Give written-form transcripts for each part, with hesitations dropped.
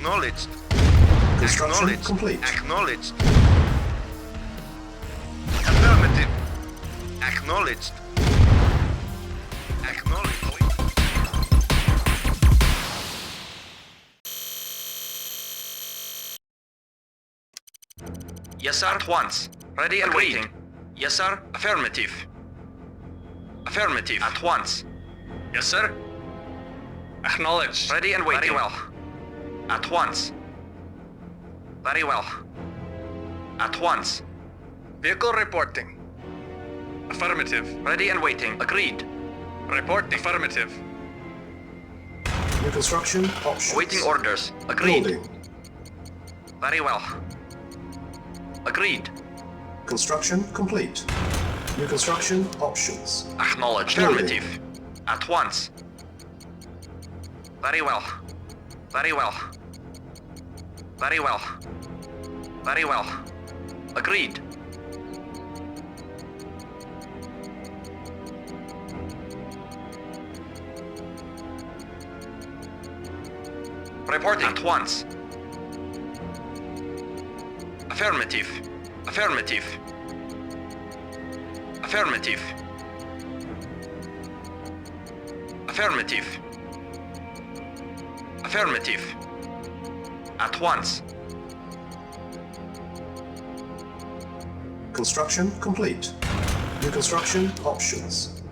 Acknowledged. Construction Acknowledged. complete. Acknowledged. Affirmative. Acknowledged. Acknowledged. Yes, sir. At once. Ready and waiting. Yes, sir. Affirmative. Affirmative. At once. Yes, sir. Acknowledged. Ready and waiting. Very well. At once. Very well. At once. Vehicle reporting. Affirmative. Ready and waiting. Agreed. Reporting. Affirmative. New construction options. Waiting orders. Agreed. Building. Very well. Agreed. Construction complete. New construction options. Acknowledged. Building. Affirmative. At once. Very well. Very well. Very well. Very well. Agreed. Reporting at once. Affirmative. Affirmative. Affirmative. Affirmative. Affirmative. At once. Construction complete. New construction options.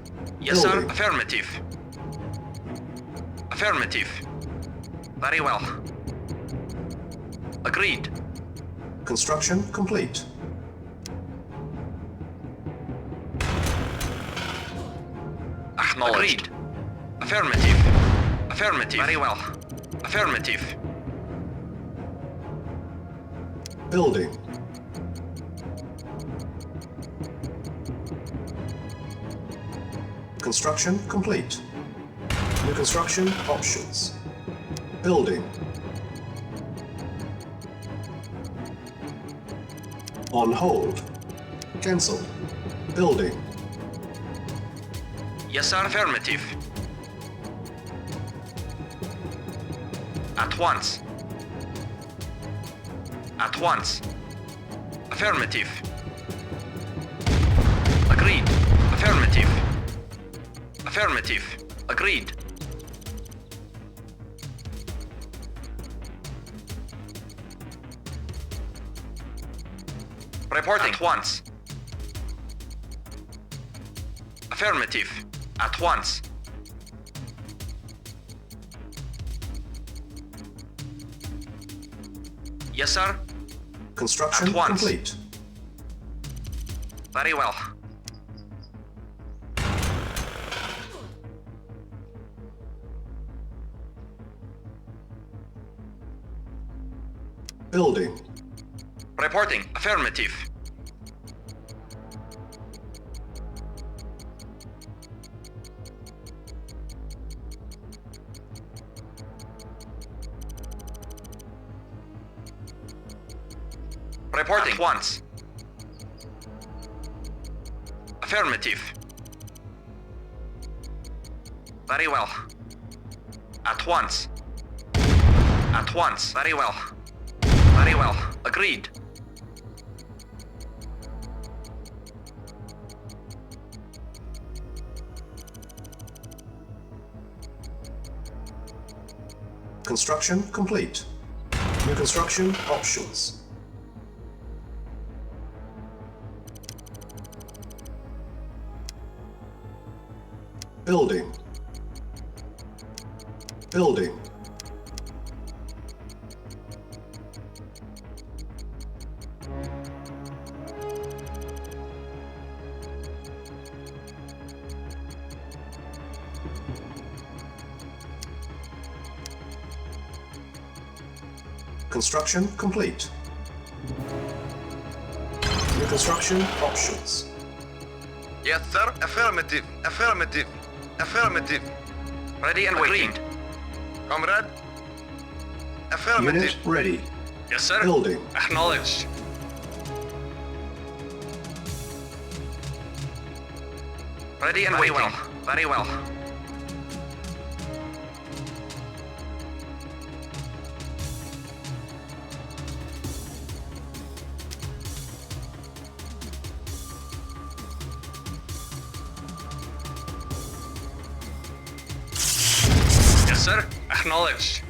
Yes, sir. Building. Affirmative. Affirmative. Very well. Agreed. Construction complete. Acknowledged. Agreed. Affirmative. Affirmative. Very well. Affirmative. Building. Construction complete. New construction options. Building. On hold. Cancel. Building. Yes, sir. Affirmative. At once. At once. Affirmative. Agreed. Affirmative. Affirmative. Agreed. Reporting at once. Affirmative. At once. Yes, sir. Construction At once. complete. Very well. Building. Reporting. Affirmative. Reporting. At once. Affirmative. Very well. At once. At once. Very well. Very well. Agreed. Construction complete. New construction options. Building. Building. Construction complete. New construction options. Yes, sir. Affirmative. Affirmative. Affirmative. Ready and waiting. Comrade. Affirmative. Unit ready. Yes, sir. Building. Acknowledged. Ready and waiting. Very well. sir. Acknowledged.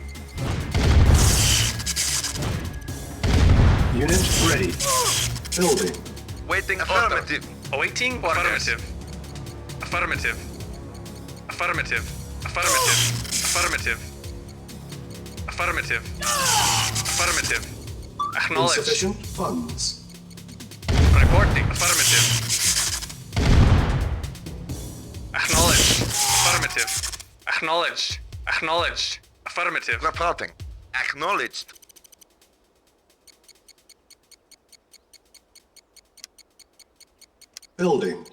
Unit ready. Building. Waiting affirmative. Awaiting orders. Affirmative. Affirmative. Affirmative. Affirmative. Affirmative. Affirmative. Affirmative. Acknowledged. Insufficient funds. Reporting. Affirmative. Acknowledged. Affirmative. Acknowledged. Acknowledged. Affirmative. Reporting. Acknowledged. Building.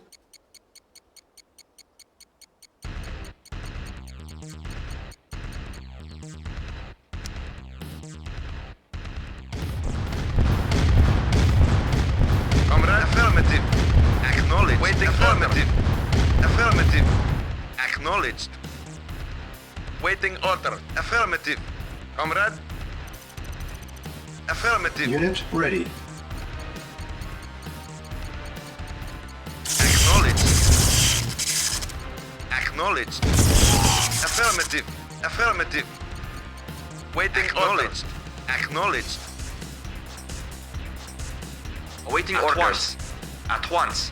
Comrade, affirmative. Acknowledged. Waiting affirmative. Affirmative. Acknowledged. Waiting order. Affirmative. Comrade. Affirmative. Unit ready. Acknowledged. Acknowledged. Affirmative. Affirmative. Waiting acknowledged. Acknowledged. Awaiting At orders. once. At once.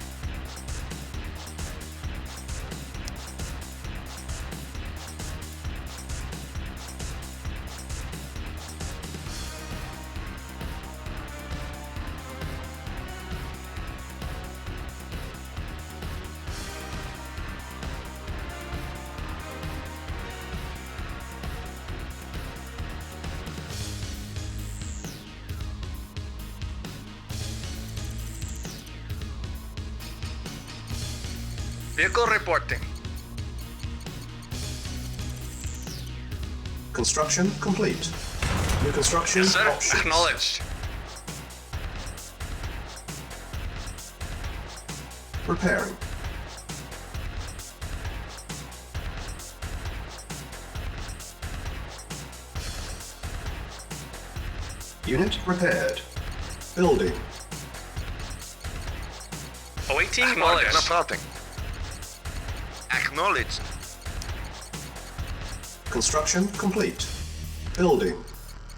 Vehicle reporting. Construction complete. New construction Yes, sir. options. Acknowledged. Repairing. Unit repaired. Building. Awaiting Acknowledged. orders. Reporting. Acknowledged. Construction complete. Building.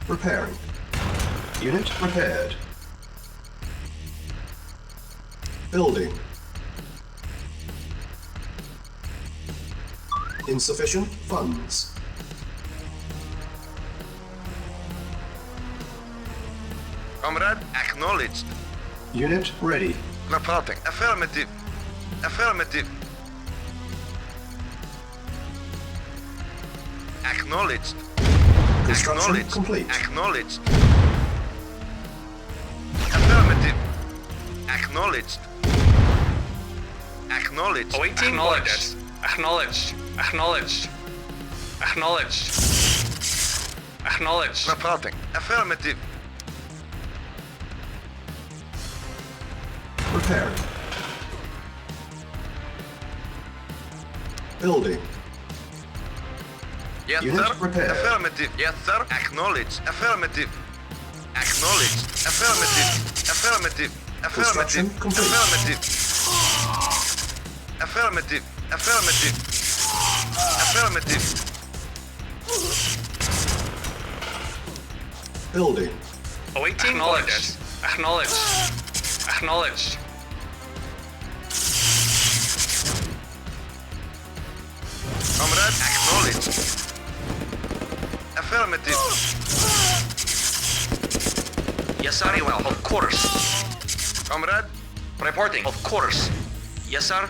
Repairing. Unit repaired. Building. Insufficient funds. Comrade, acknowledged. Unit ready. Reporting. Affirmative. Affirmative. Acknowledged. Construction Acknowledged. complete. Acknowledged. Affirmative. Acknowledged. Acknowledged. Awaiting orders. Acknowledged. Acknowledged. Acknowledged. Acknowledged. Reporting. Affirmative. Repairing. Building. Yes, Unit sir. repaired. Affirmative. Yes, sir. Acknowledged. Affirmative. Acknowledged. Affirmative. Affirmative. Construction Affirmative. complete. Affirmative. Affirmative. Affirmative. Affirmative. Building. Awaiting orders. Acknowledged. Acknowledged. Comrade, acknowledged. Affirmative. Yes, sir. Very well. Of course. Comrade, Reporting. Of course. Yes, sir.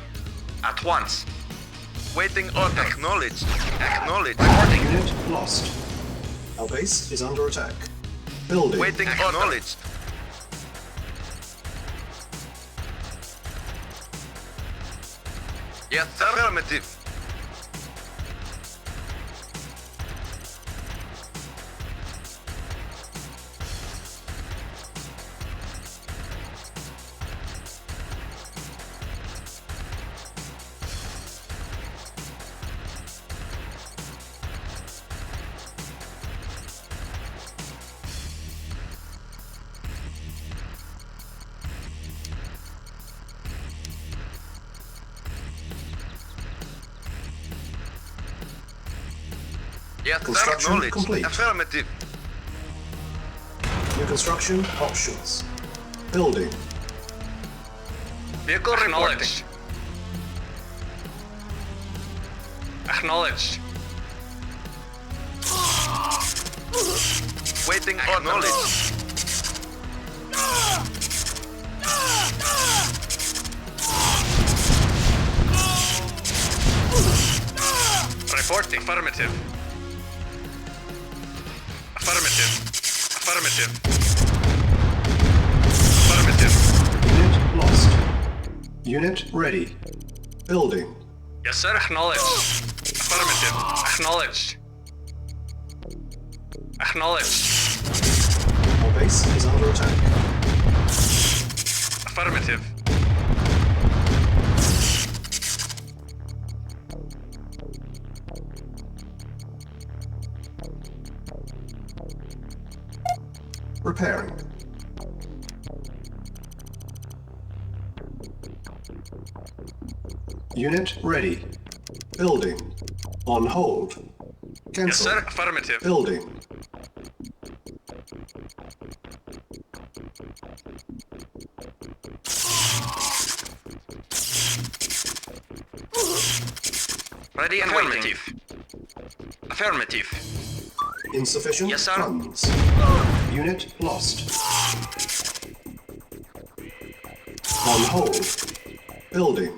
At once. waiting order. Acknowledged. Acknowledged. Reporting. Unit lost. Our base is under attack. Building. Waiting order. Acknowledged. Yes, sir. Affirmative. Yes, sir. Construction Acknowledged. complete. Affirmative. New construction options. Building. Vehicle acknowledged. Acknowledged. Waiting acknowledged. Reporting. Affirmative. Affirmative. Affirmative. Affirmative. Unit lost. Unit ready. Building. Yes, sir. Acknowledged. Affirmative. Acknowledged. Acknowledged. Our base is under attack. Affirmative. Repairing. Unit ready. Building. On hold. Yes, Cancel. sir. Affirmative. Building. Ready and waiting. Affirmative. Insufficient Yes, sir. funds. Unit lost. On hold. Building.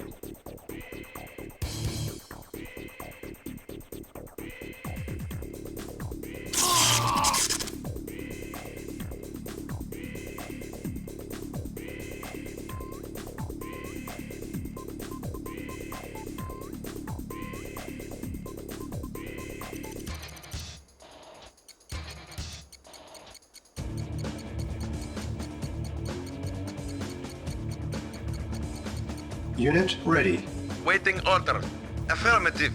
Unit ready. Waiting order. Affirmative.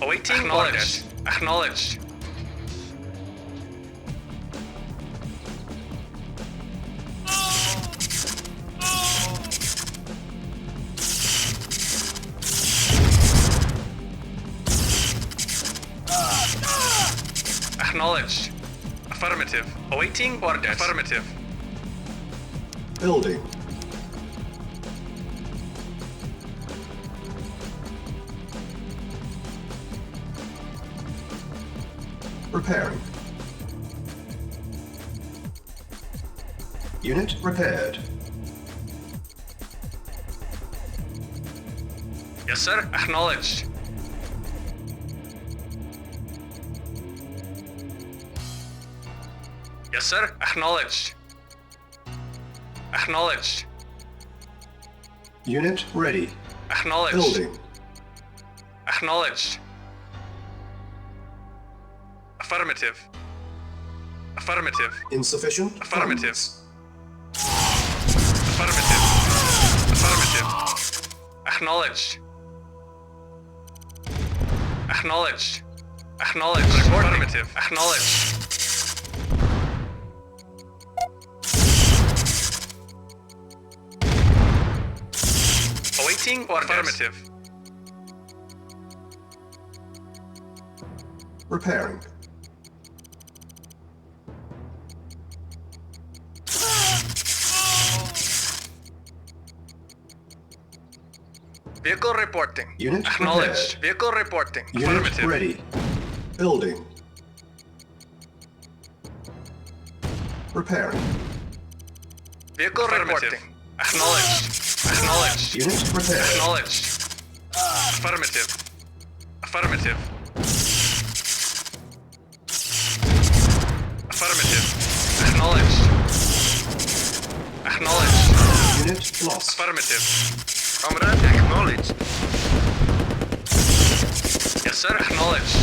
Awaiting orders. Acknowledged. Acknowledged. Affirmative. Awaiting orders. Affirmative. Building. Repairing. Unit repaired. Yes, sir. Acknowledged. Yes, sir. Acknowledged. Acknowledged. Unit ready. Acknowledged. Building. Acknowledged. Affirmative. Affirmative. Insufficient Affirmative. funds. Affirmative. Affirmative. Acknowledged. Acknowledged. Acknowledged. Affirmative. Acknowledged. Awaiting orders. Affirmative. Repairing. Vehicle reporting. Unit Acknowledged. prepared. Vehicle reporting. Unit Affirmative. ready. Building. Repairing. Vehicle reporting. Acknowledged. Acknowledged. Unit repaired. Acknowledged. Affirmative. Affirmative. Affirmative. Acknowledged. Acknowledged. Unit lost. Affirmative. Comrade acknowledged. Yes, sir. Acknowledged.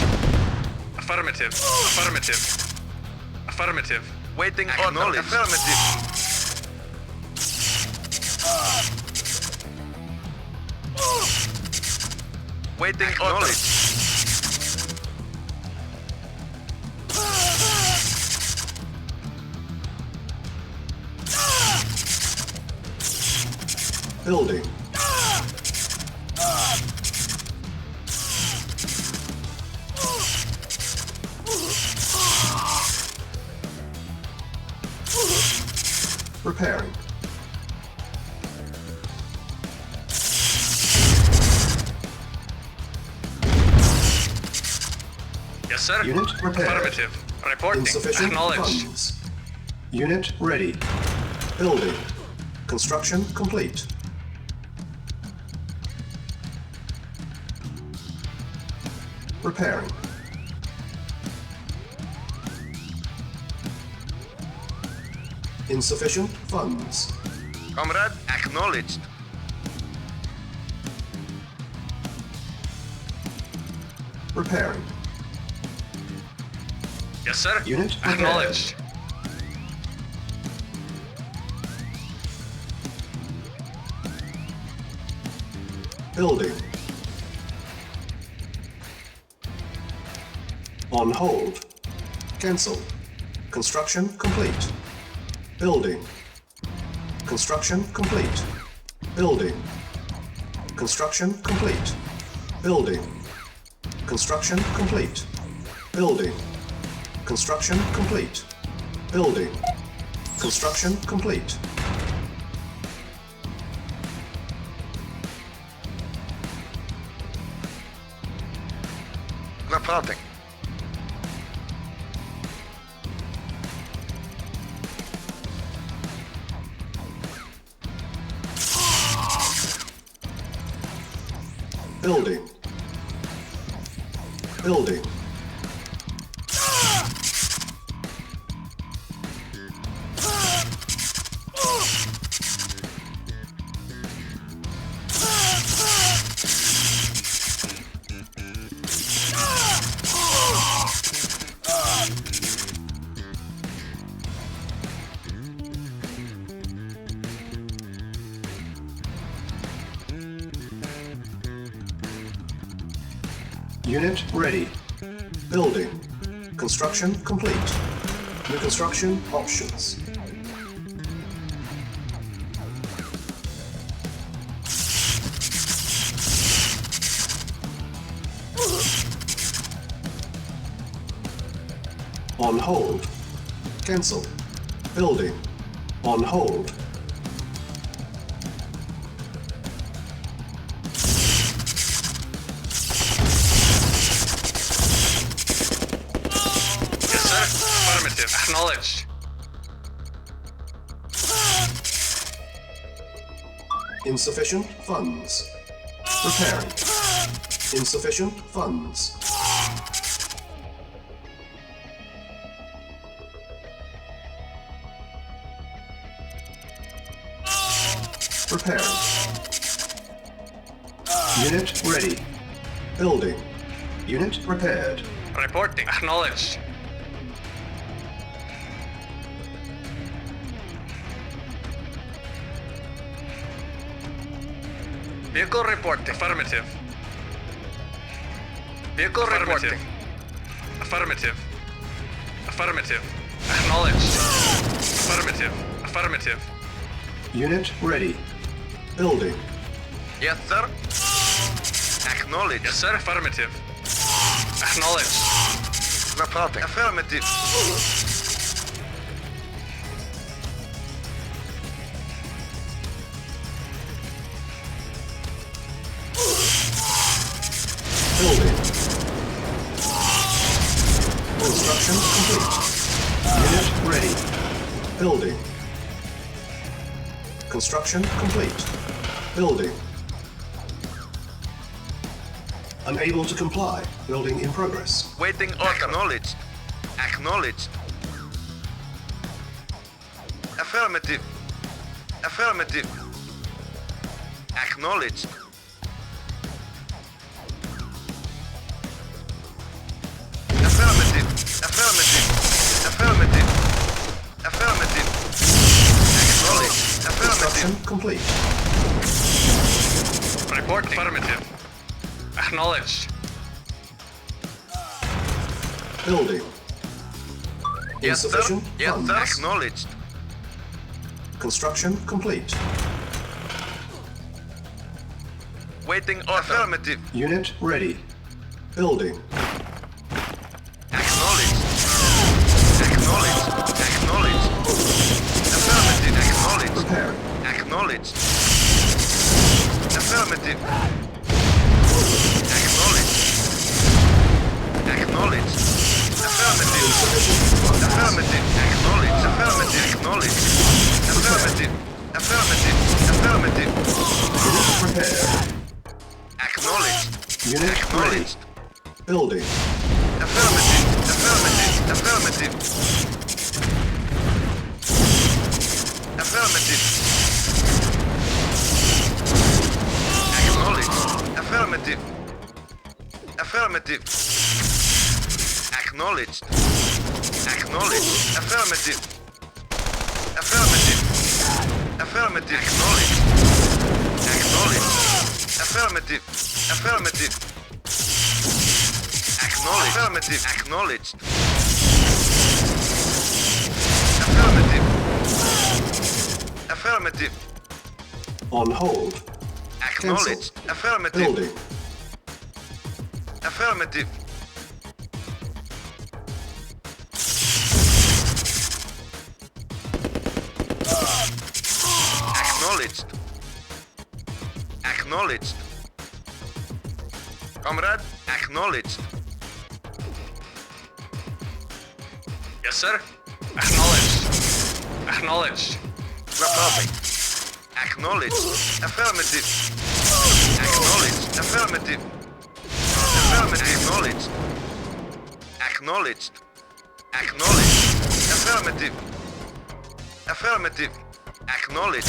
Affirmative. Affirmative. Affirmative. Waiting order. Affirmative. Waiting order. Building. repairing. Yes, sir. Unit repaired. Affirmative. Reporting. Insufficient Acknowledged. funds. Unit ready. Building. Construction complete. Repairing. Insufficient funds. Comrade, acknowledged. Repairing. Yes, sir. Unit repaired. Acknowledged. Building. On hold. Cancel. Construction complete. Building. Construction complete. Building. Construction complete. Building. Construction complete. Building. Construction complete. Building. Construction complete. Reporting. Building. Building. Unit ready. Building. Construction complete. New construction options. On hold. Cancel. Building. On hold. Yes, sir. Affirmative. Acknowledged. Insufficient funds. Repairing. Insufficient funds. Repairing. Unit ready. Building. Unit repaired. Reporting. Acknowledged. Vehicle report. Affirmative. Vehicle reporting. Affirmative. Affirmative. Acknowledged. Affirmative. Affirmative. Unit ready. Building. Yes, sir. Acknowledged. Yes, sir. Affirmative. Acknowledged. Reporting. Affirmative. Building. Construction complete. Unit ready. Building. Construction complete. Building. Unable to comply. Building in progress. Waiting order. Acknowledged. Acknowledged. Affirmative. Affirmative. Acknowledged. Affirmative. Affirmative. Affirmative. Affirmative. Acknowledged. Construction Affirmative. complete. Reporting. Affirmative. Acknowledged. Building. Yes, sir. Insufficient Yes, funds. sir. Acknowledged. Construction complete. Waiting order. Affirmative. Unit ready. Building. Acknowledged. Acknowledged. Acknowledged. Affirmative. Acknowledged. Affirmative. Acknowledged. Acknowledged. Affirmative. Affirmative. Acknowledged. Affirmative. Acknowledged. Affirmative. Affirmative. Affirmative. Prepare. Acknowledged. Unit ready. Acknowledged. Building. Affirmative. Affirmative. Affirmative. Affirmative. Acknowledged. Affirmative. Affirmative. Acknowledged. Acknowledged. Affirmative. Affirmative. Affirmative. Acknowledged. Acknowledged. Affirmative. Affirmative. Acknowledged. Affirmative. Acknowledged. Affirmative. Affirmative. On hold. Acknowledged. Affirmative. Building. Affirmative. Acknowledged. Acknowledged. Comrade, acknowledged. Yes, sir. Acknowledged. Acknowledged. Republic. Acknowledged. Affirmative. Acknowledged. Affirmative. Affirmative. Acknowledged. Acknowledged. Acknowledged. Affirmative. Affirmative. Acknowledged.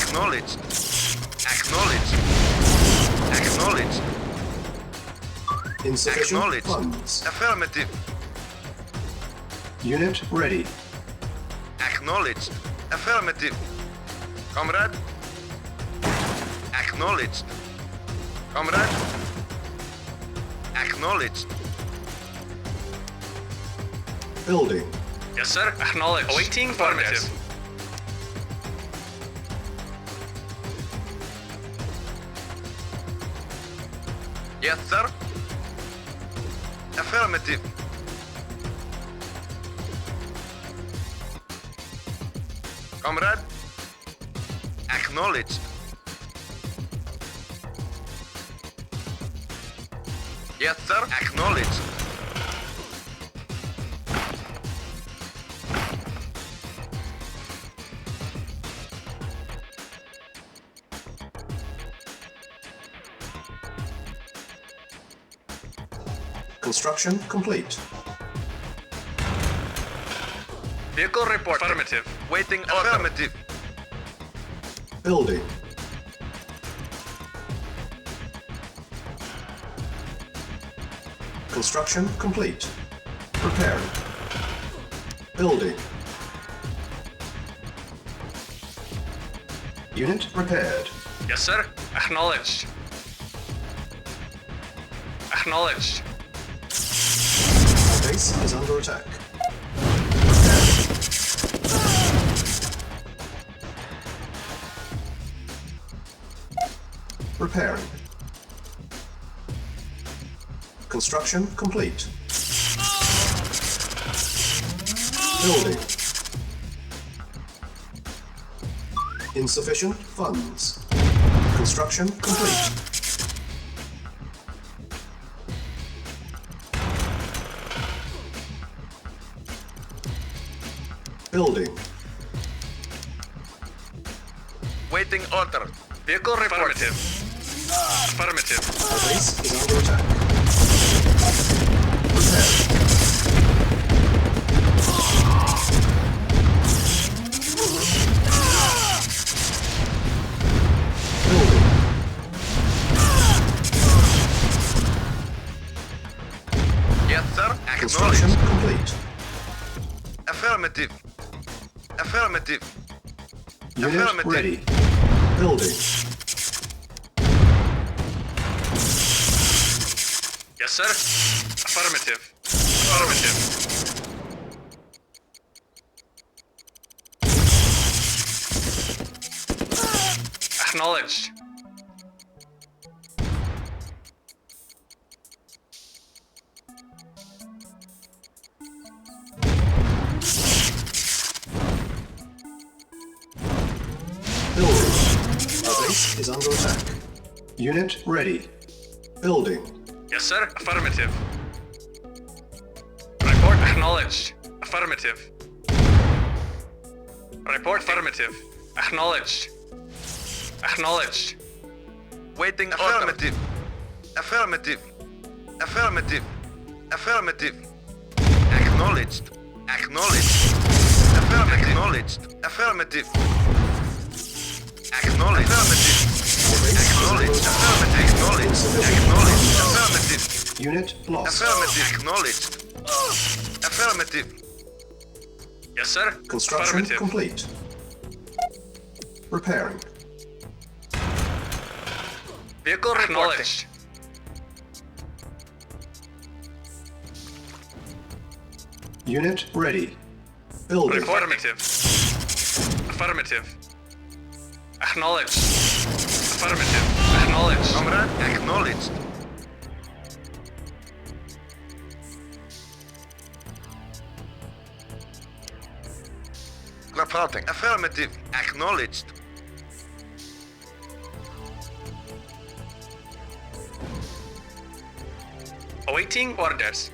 Acknowledged. Acknowledged. Acknowledged. Insufficient Acknowledged. funds. Affirmative. Unit ready. Acknowledged. Affirmative. Comrade. Acknowledged. Comrade. Acknowledged. Building. Yes, sir. Acknowledged. Awaiting progress. Yes, sir. Affirmative. Comrade. Acknowledged. Yes, sir. Acknowledged. Construction complete. Vehicle report. Affirmative. Waiting order. Affirmative. Building. Construction complete. Preparing. Building. Unit prepared. Yes, sir. Acknowledged. Acknowledged. Our base is under attack. Preparing. Construction complete. Building. Insufficient funds. Construction complete. Building. Waiting order. Vehicle report. Affirmative. Affirmative. Our base is under attack. Prepare. Building. Yes, sir. Construction Acknowledged. complete. Affirmative. Affirmative. Unit Affirmative. ready. Building. Yes, sir. Affirmative. Affirmative. Acknowledged. Building. base is under attack. Unit ready. Building. Yes, sir. Affirmative. Report acknowledged. Affirmative. Report affirmative. Acknowledged. Acknowledged. Waiting affirmative. Affirmative. Affirmative. Affirmative. Acknowledged. Acknowledged. Affirmative. Acknowledged. Affirmative. Acknowledged. Affirmative. Acknowledged. Affirmative. Acknowledged. Acknowledged. Affirmative. Unit lost. Affirmative. Acknowledged. Affirmative. Yes, sir. Construction Affirmative. complete. Repairing. Vehicle acknowledged. Unit ready. Building. Affirmative. Affirmative. Acknowledged. Affirmative. Acknowledged. Comrade, acknowledged. Reporting. Affirmative. Acknowledged. Awaiting orders.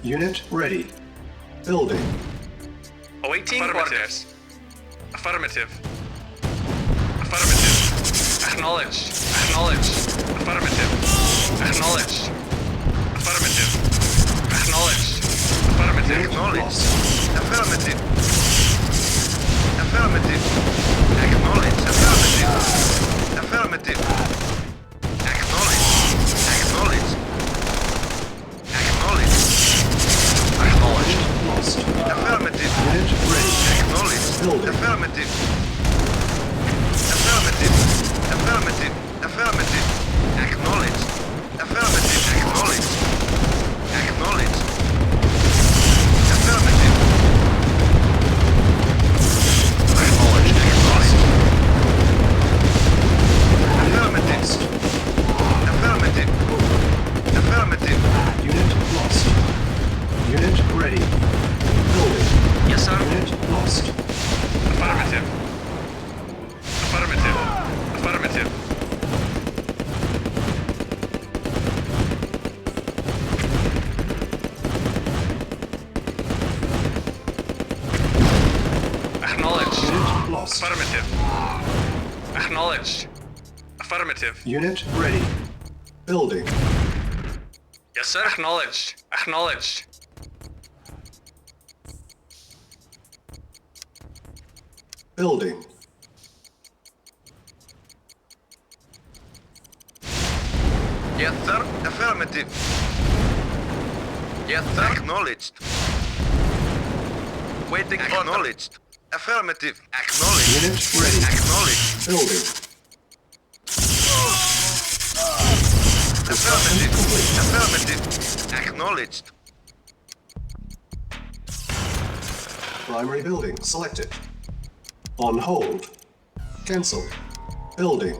Unit ready. Building. Awaiting orders. Affirmative. Affirmative. Acknowledged. Acknowledged. Affirmative. Acknowledged. Affirmative. Acknowledged. Affirmative. Acknowledged. Affirmative. Affirmative. Acknowledged. Affirmative. Affirmative. Acknowledged. Acknowledged. Acknowledged. Acknowledged. Lost. Affirmative. Unit ready. Acknowledged. Building. Affirmative. Affirmative. Affirmative. Affirmative. Acknowledged. Affirmative. Acknowledged. Acknowledged. Affirmative. Acknowledged. Acknowledged. Affirmative. Affirmative. Affirmative. Unit lost. Unit ready. Building. Yes, sir. Unit lost. Affirmative. Affirmative. Affirmative. Acknowledged. Unit lost. Affirmative. Acknowledged. Affirmative. Unit ready. Building. Yes, sir. Acknowledged. Acknowledged. Building. Yes, sir. Affirmative. Yes, sir. Acknowledged. Waiting. Acknowledged. Affirmative. Acknowledged. Unit ready. Acknowledged. Building. Affirmative. Affirmative. Acknowledged. Primary building selected. On hold. Cancel. Building.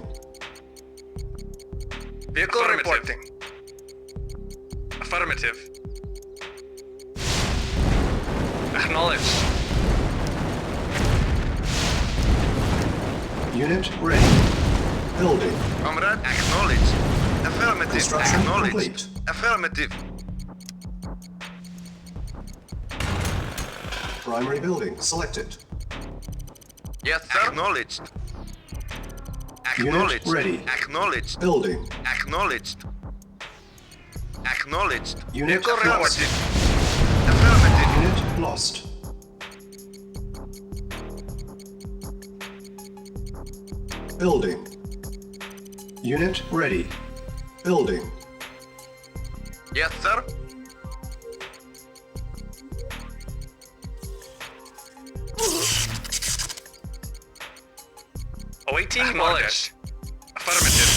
Vehicle reporting. Affirmative. Acknowledged. Unit ready. Building. Comrade, acknowledged. Affirmative. Construction Acknowledged. complete. Affirmative. Primary building selected. Yes, sir. Acknowledged. Unit Acknowledged. ready. Acknowledged. Building. Acknowledged. Acknowledged. Unit Vehicle lost. reporting. Affirmative. Unit lost. Building. Unit ready. Building. Yes, sir. Awaiting acknowledged. Affirmative.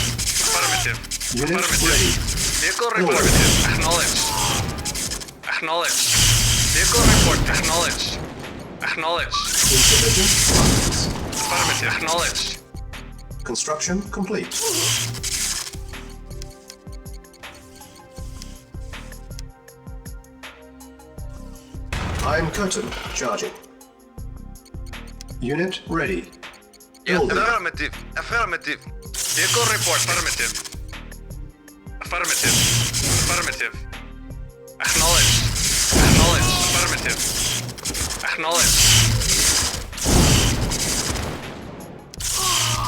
Affirmative. Unit Affirmative. ready. Vehicle Building. reported. Acknowledged. Acknowledged. Vehicle report. Acknowledged. Acknowledged. Insufficient funds. Affirmative. Acknowledged. Construction complete. I'm curtain charging. Unit ready. Yes, Building. affirmative. Affirmative. Vehicle report. Affirmative. Affirmative. Affirmative. Acknowledged. Acknowledged. Affirmative. Acknowledged.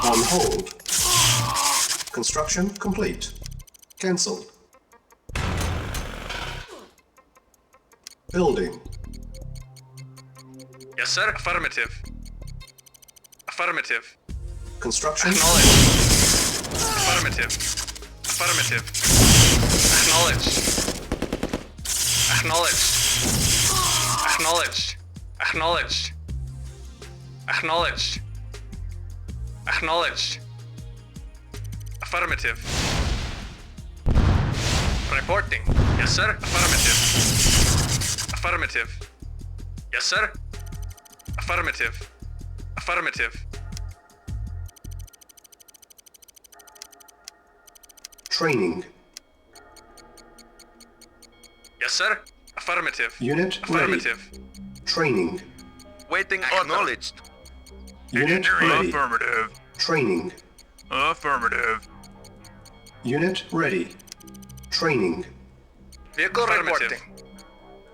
On hold. Construction complete. Cancelled. Building. Yes, sir. Affirmative. Affirmative. Construction. Acknowledged. Affirmative. Affirmative. Acknowledged. Acknowledged. Acknowledged. Acknowledged. Acknowledged. Acknowledged. Affirmative. Reporting. Yes, sir. Affirmative. Affirmative. Yes, sir. Affirmative. Affirmative. Training. Yes, sir. Affirmative. Unit ready. Affirmative. Training. Waiting acknowledged. Unit ready. Affirmative. Training. Affirmative. Unit ready. Training. Vehicle reporting.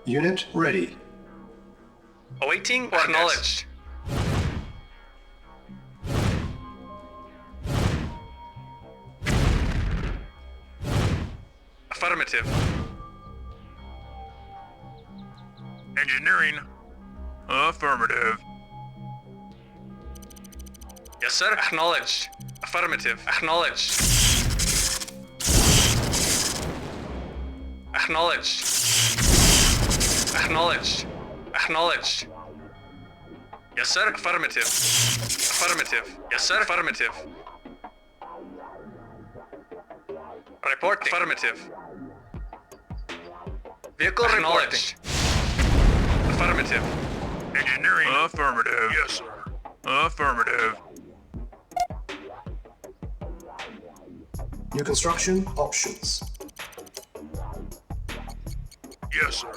Unit ready. Awaiting or acknowledged. Affirmative. Engineering. Affirmative. Yes, sir. Acknowledged. Affirmative. Acknowledged. Acknowledged. Acknowledged. Acknowledged. Yes, sir. Affirmative. Affirmative. Yes, sir. Affirmative. Reporting. Affirmative. Vehicle acknowledged. Affirmative. Engineering. Affirmative. Yes, sir. Affirmative. New construction options. Yes, sir.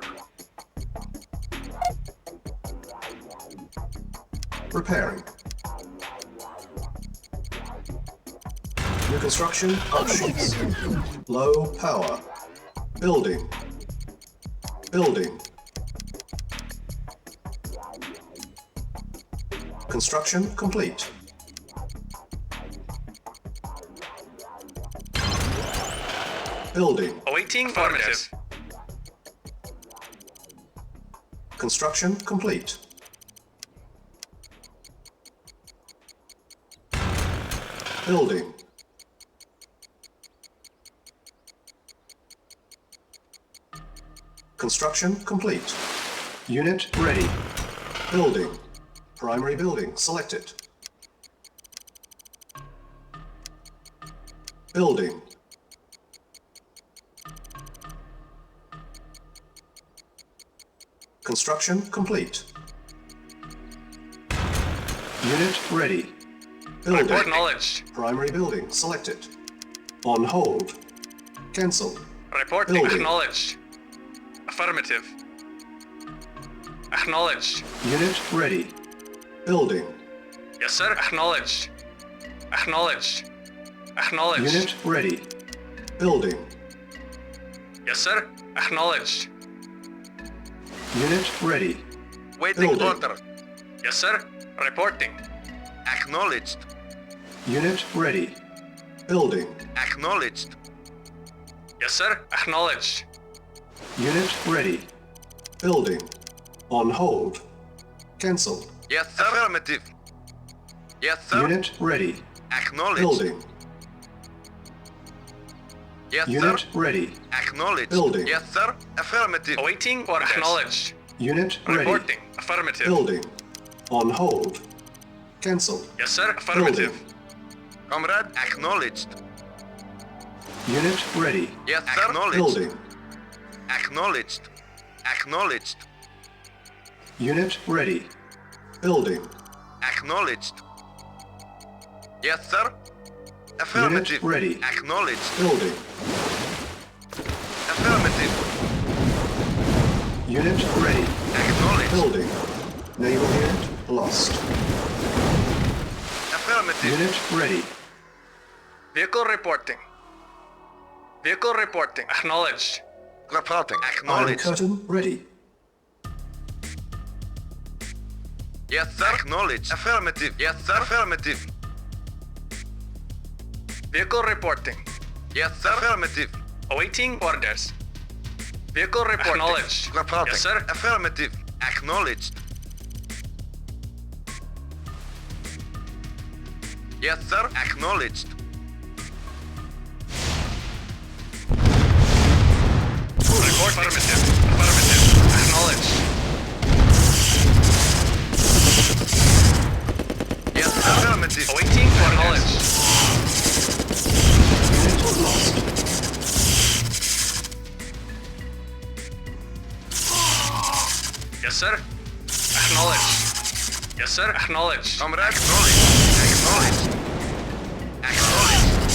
Repairing. New construction options. Low power. Building. Building. Construction complete. Building. Awaiting affirmative. Construction complete. Building. Construction complete. Unit ready. Building. Primary building selected. Building. Construction complete. Unit ready. Building. Report acknowledged. Primary building selected. On hold. Cancel. Reporting Building. acknowledged. Affirmative. Acknowledged. Unit ready. Building. Yes, sir. Acknowledged. Acknowledged. Acknowledged. Unit ready. Building. Yes, sir. Acknowledged. Unit ready. Waiting Building. order. Yes, sir. Reporting. Acknowledged. Unit ready. Building. Acknowledged. Yes, sir. Acknowledged. Unit ready. Building. On hold. Cancel. Yes, sir. Affirmative. Yes, sir. Unit ready. Acknowledged. Building. Yes, Unit sir. ready. Acknowledged. Building. Yes, sir. Affirmative. Awaiting or acknowledged. Unit ready. Reporting. Affirmative. Building. On hold. Cancel. Yes, sir. Affirmative. Comrade, acknowledged. Unit ready. Yes, sir. Acknowledged. Building. Acknowledged. Acknowledged. Unit ready. Building. Acknowledged. Yes, sir. Unit Affirmative. ready. Acknowledged. Building. Affirmative. Unit ready. Acknowledged. Building. Naval unit lost. Affirmative. Unit ready. Vehicle reporting. Vehicle reporting. Acknowledged. Reporting. Iron Acknowledged. curtain ready. Yes, sir. Acknowledged. Affirmative. Yes, sir. Affirmative. Vehicle reporting. Yes, sir. Affirmative. Awaiting orders. Vehicle reporting. Acknowledged. Reporting. Yes, sir. Affirmative. Acknowledged. Yes, sir. Acknowledged. Report. Affirmative. Affirmative. Acknowledged. Yes, sir. Affirmative. Awaiting orders. Unit lost. Yes, sir. Acknowledged. Yes, sir. Acknowledged. Comrade. Acknowledged. Acknowledged. Acknowledged.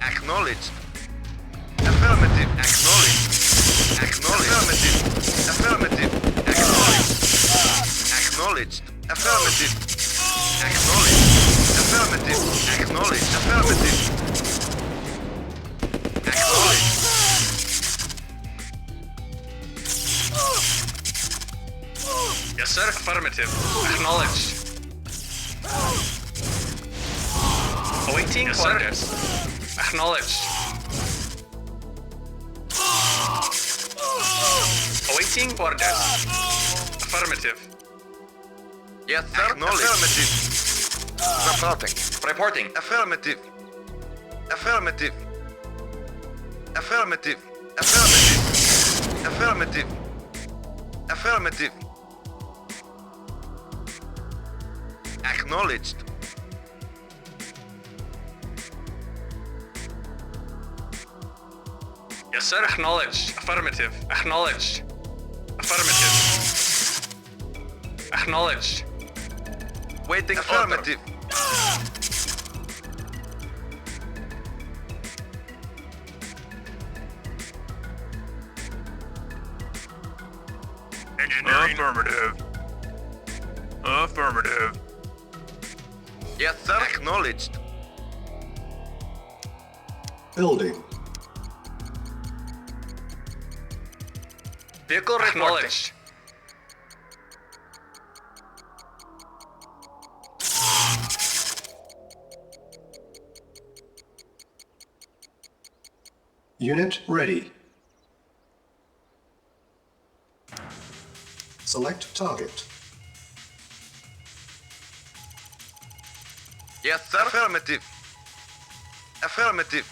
Acknowledged. Affirmative. Acknowledged. Acknowledged. Affirmative. Affirmative. Acknowledged. Acknowledged. Affirmative. Acknowledged. Affirmative. Acknowledged. Affirmative. Acknowledged. Yes, sir. Affirmative. Acknowledged. Awaiting orders. Acknowledged. Awaiting orders. Affirmative. Yes, sir. Affirmative. Reporting. Reporting. Affirmative. Affirmative. Affirmative. Affirmative. Affirmative. Affirmative. Acknowledged. Yes, sir. Acknowledged. Affirmative. Acknowledged. Affirmative. Acknowledged. Waiting. Affirmative. Engineering. Affirmative. Affirmative. Yes, sir. Acknowledged. Building. Vehicle acknowledged. Unit ready. Select target. Yes, sir. Affirmative. Affirmative.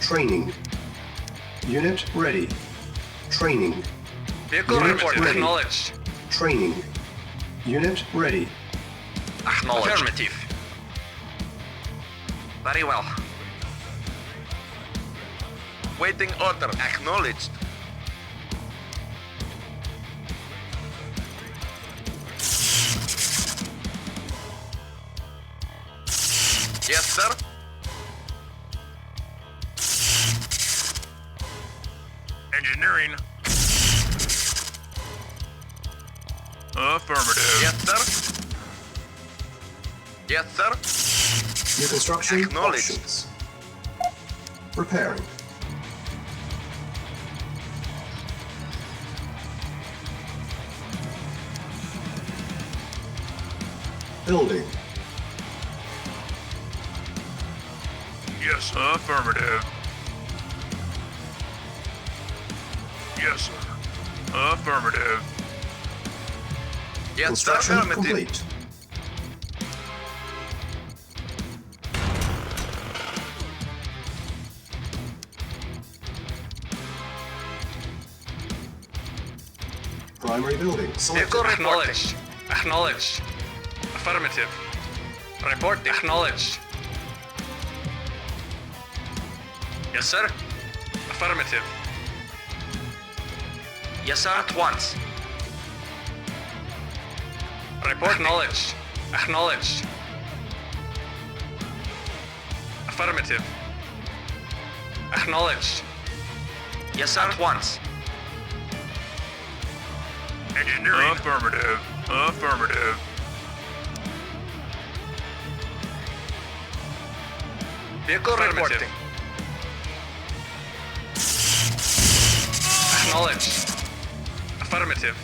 Training. Unit ready. Training. Vehicle Unit report ready. acknowledged. Training. Unit ready. Acknowledged. Affirmative. Very well. Waiting order. Acknowledged. Yes, sir. Engineering. Affirmative. Yes, sir. Yes, sir. New construction Acknowledged. options. Repairing. Building. Yes, sir. Affirmative. Yes, sir. Affirmative. Yes, sir. Construction Affirmative. complete. Primary building selected. Vehicle acknowledged. Acknowledged. Affirmative. Report acknowledged. Yes, sir. Affirmative. Yes, sir. At once. Report acknowledged. Acknowledged. Affirmative. Acknowledged. Yes, sir. At once. Engineering. Affirmative. Affirmative. Vehicle reporting. Acknowledged. Affirmative.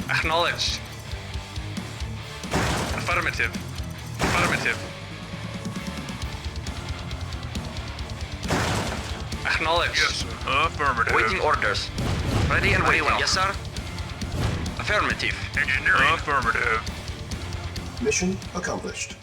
Acknowledged. Affirmative. Affirmative. Acknowledged. Yes, sir. Affirmative. Waiting orders. Ready and waiting. Yes, sir. Affirmative. Engineering. Affirmative. Mission accomplished.